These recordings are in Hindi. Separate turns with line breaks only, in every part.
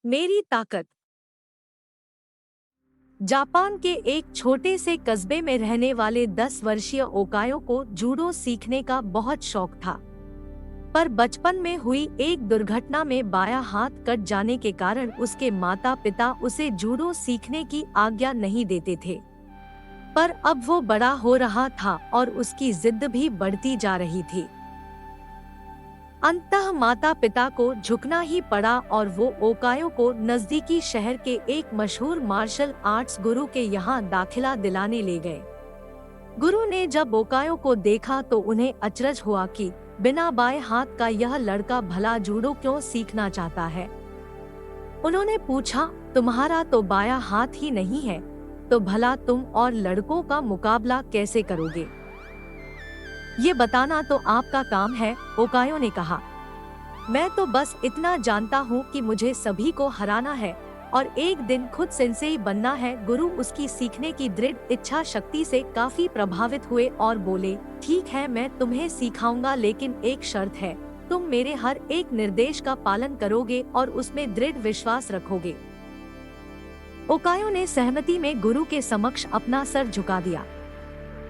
मेरी ताकत। जापान के एक छोटे से कस्बे में रहने वाले 10 वर्षीय ओकायो को जूडो सीखने का बहुत शौक था। पर बचपन में हुई एक दुर्घटना में बायां हाथ कट जाने के कारण उसके माता पिता उसे जूडो सीखने की आज्ञा नहीं देते थे। पर अब वो बड़ा हो रहा था और उसकी जिद भी बढ़ती जा रही थी। अंततः माता पिता को झुकना ही पड़ा और वो ओकायो को नजदीकी शहर के एक मशहूर मार्शल आर्ट्स गुरु के यहाँ दाखिला दिलाने ले गए। गुरु ने जब ओकायो को देखा तो उन्हें अचरज हुआ कि बिना बाएं हाथ का यह लड़का भला जूडो क्यों सीखना चाहता है। उन्होंने पूछा, तुम्हारा तो बायां हाथ ही नहीं है, तो भला तुम और लड़कों का मुकाबला कैसे करोगे? ये बताना तो आपका काम है, ओकायो ने कहा। मैं तो बस इतना जानता हूँ कि मुझे सभी को हराना है और एक दिन खुद सेंसेई बनना है। गुरु उसकी सीखने की दृढ़ इच्छा शक्ति से काफी प्रभावित हुए और बोले, ठीक है, मैं तुम्हें सिखाऊंगा, लेकिन एक शर्त है, तुम मेरे हर एक निर्देश का पालन करोगे और उसमें दृढ़ विश्वास रखोगे। ओकायो ने सहमति में गुरु के समक्ष अपना सर झुका दिया।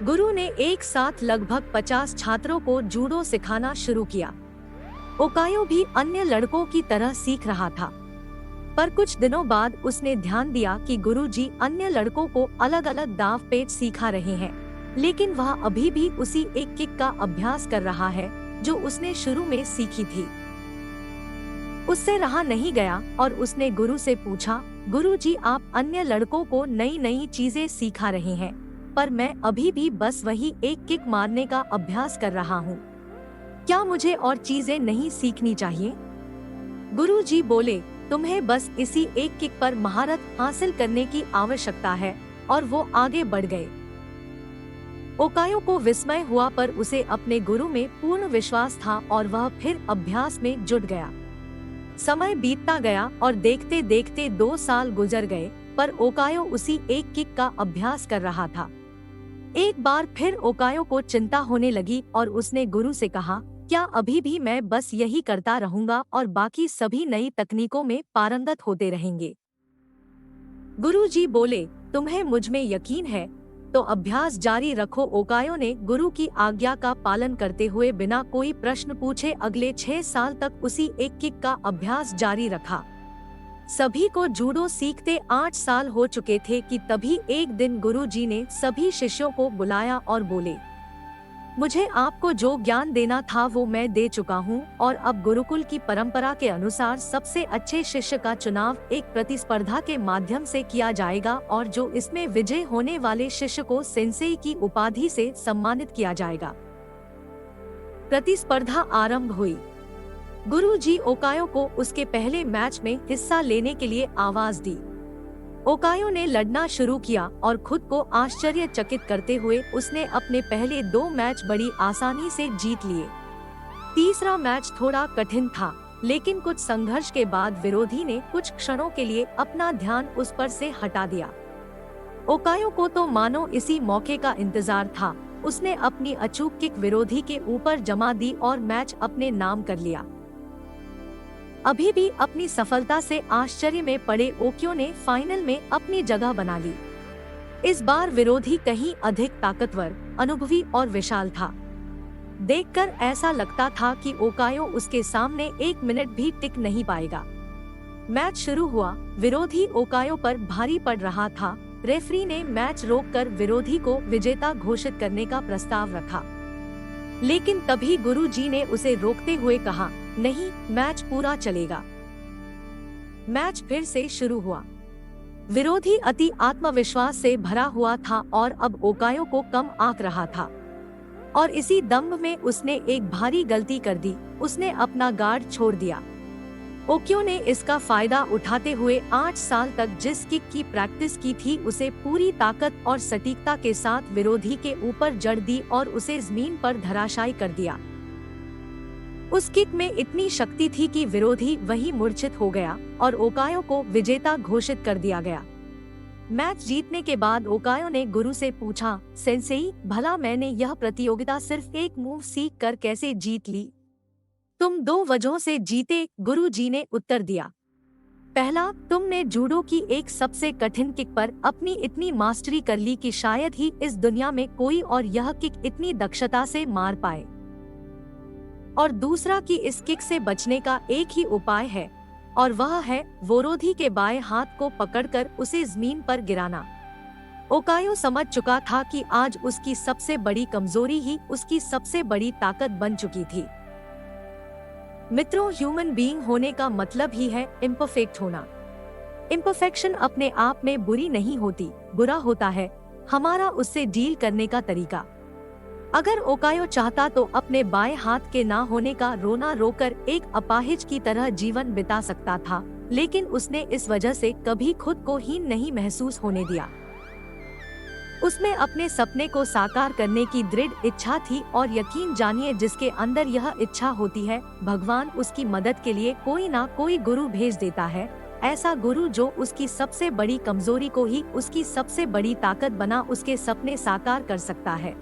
गुरु ने एक साथ लगभग 50 छात्रों को जूडो सिखाना शुरू किया। ओकायो भी अन्य लड़कों की तरह सीख रहा था, पर कुछ दिनों बाद उसने ध्यान दिया कि गुरुजी अन्य लड़कों को अलग अलग दाव पेच सिखा रहे हैं, लेकिन वह अभी भी उसी एक किक का अभ्यास कर रहा है जो उसने शुरू में सीखी थी। उससे रहा नहीं गया और उसने गुरु से पूछा, गुरुजी, आप अन्य लड़कों को नई नई चीजें सिखा रहे हैं, पर मैं अभी भी बस वही एक किक मारने का अभ्यास कर रहा हूँ। क्या मुझे और चीजें नहीं सीखनी चाहिए? गुरुजी बोले, तुम्हें बस इसी एक किक पर महारत हासिल करने की आवश्यकता है, और वो आगे बढ़ गए। ओकायो को विस्मय हुआ, पर उसे अपने गुरु में पूर्ण विश्वास था और वह फिर अभ्यास में जुट गया। समय बीतता गया और देखते देखते 2 साल गुजर गए, पर ओकायो उसी एक किक का अभ्यास कर रहा था। एक बार फिर ओकायो को चिंता होने लगी और उसने गुरु से कहा, क्या अभी भी मैं बस यही करता रहूंगा और बाकी सभी नई तकनीकों में पारंगत होते रहेंगे? गुरुजी बोले, तुम्हें मुझ में यकीन है तो अभ्यास जारी रखो। ओकायो ने गुरु की आज्ञा का पालन करते हुए बिना कोई प्रश्न पूछे अगले 6 साल तक उसी एक किक का अभ्यास जारी रखा। सभी को जूडो सीखते 8 साल हो चुके थे कि तभी एक दिन गुरुजी ने सभी शिष्यों को बुलाया और बोले, मुझे आपको जो ज्ञान देना था वो मैं दे चुका हूँ और अब गुरुकुल की परंपरा के अनुसार सबसे अच्छे शिष्य का चुनाव एक प्रतिस्पर्धा के माध्यम से किया जाएगा और जो इसमें विजय होने वाले शिष्य को सेंसेई की उपाधि से सम्मानित किया जाएगा। प्रतिस्पर्धा आरंभ हुई। गुरुजी ओकायो को उसके पहले मैच में हिस्सा लेने के लिए आवाज दी। ओकायो ने लड़ना शुरू किया और खुद को आश्चर्यचकित करते हुए उसने अपने पहले 2 मैच बड़ी आसानी से जीत लिए। तीसरा मैच थोड़ा कठिन था, लेकिन कुछ संघर्ष के बाद विरोधी ने कुछ क्षणों के लिए अपना ध्यान उस पर से हटा दिया। ओकायो को तो मानो इसी मौके का इंतजार था। उसने अपनी अचूक किक विरोधी के ऊपर जमा दी और मैच अपने नाम कर लिया। अभी भी अपनी सफलता से आश्चर्य में पड़े ओक्यो ने फाइनल में अपनी जगह बना ली। इस बार विरोधी कहीं अधिक ताकतवर, अनुभवी और विशाल था। देखकर ऐसा लगता था कि ओकायो उसके सामने 1 मिनट भी टिक नहीं पाएगा। मैच शुरू हुआ। विरोधी ओकायो पर भारी पड़ रहा था। रेफरी ने मैच रोककर विरोधी को विजेता घोषित करने का प्रस्ताव रखा, लेकिन तभी गुरुजी ने उसे रोकते हुए कहा, नहीं, मैच पूरा चलेगा। मैच फिर से शुरू हुआ। विरोधी अति आत्मविश्वास से भरा हुआ था और अब ओकायो को कम आंक रहा था, और इसी दंभ में उसने एक भारी गलती कर दी। उसने अपना गार्ड छोड़ दिया। ओक्यो ने इसका फायदा उठाते हुए 8 साल तक जिस किक की प्रैक्टिस की थी उसे पूरी ताकत और सटीकता के साथ विरोधी के ऊपर जड़ दी और उसे जमीन पर धराशायी कर दिया। उस किक में इतनी शक्ति थी कि विरोधी वही मूर्छित हो गया और ओकायो को विजेता घोषित कर दिया गया। मैच जीतने के बाद ओकायो ने गुरु से पूछा, सेंसेई, भला मैंने यह प्रतियोगिता सिर्फ एक मूव सीख कर कैसे जीत ली? तुम 2 वजहों से जीते, गुरुजी ने उत्तर दिया। पहला, तुमने जूडो की एक सबसे कठिन किक पर अपनी इतनी मास्टरी कर ली कि शायद ही इस दुनिया में कोई और यह किक इतनी दक्षता से मार पाए। और दूसरा कि इस किक से बचने का एक ही उपाय है, और वह है वोरोधी के बाएं हाथ को पकड़कर उसे जमीन पर गिराना। ओकायो समझ चुका था कि आज उसकी सबसे बड़ी कमजोरी ही उसकी सबसे बड़ी ताकत बन चुकी थी। मित्रों, ह्यूमन बीइंग होने का मतलब ही है इम्परफेक्ट होना। इम्परफेक्शन अपने आप में बुरी नहीं होती, बुरा होता है हमारा उससे डील करने का तरीका। अगर ओकायो चाहता तो अपने बाएं हाथ के ना होने का रोना रोकर एक अपाहिज की तरह जीवन बिता सकता था, लेकिन उसने इस वजह से कभी खुद को हीन नहीं महसूस होने दिया। उसमें अपने सपने को साकार करने की दृढ़ इच्छा थी, और यकीन जानिए जिसके अंदर यह इच्छा होती है, भगवान उसकी मदद के लिए कोई ना कोई गुरु भेज देता है। ऐसा गुरु जो उसकी सबसे बड़ी कमजोरी को ही उसकी सबसे बड़ी ताकत बना उसके सपने साकार कर सकता है।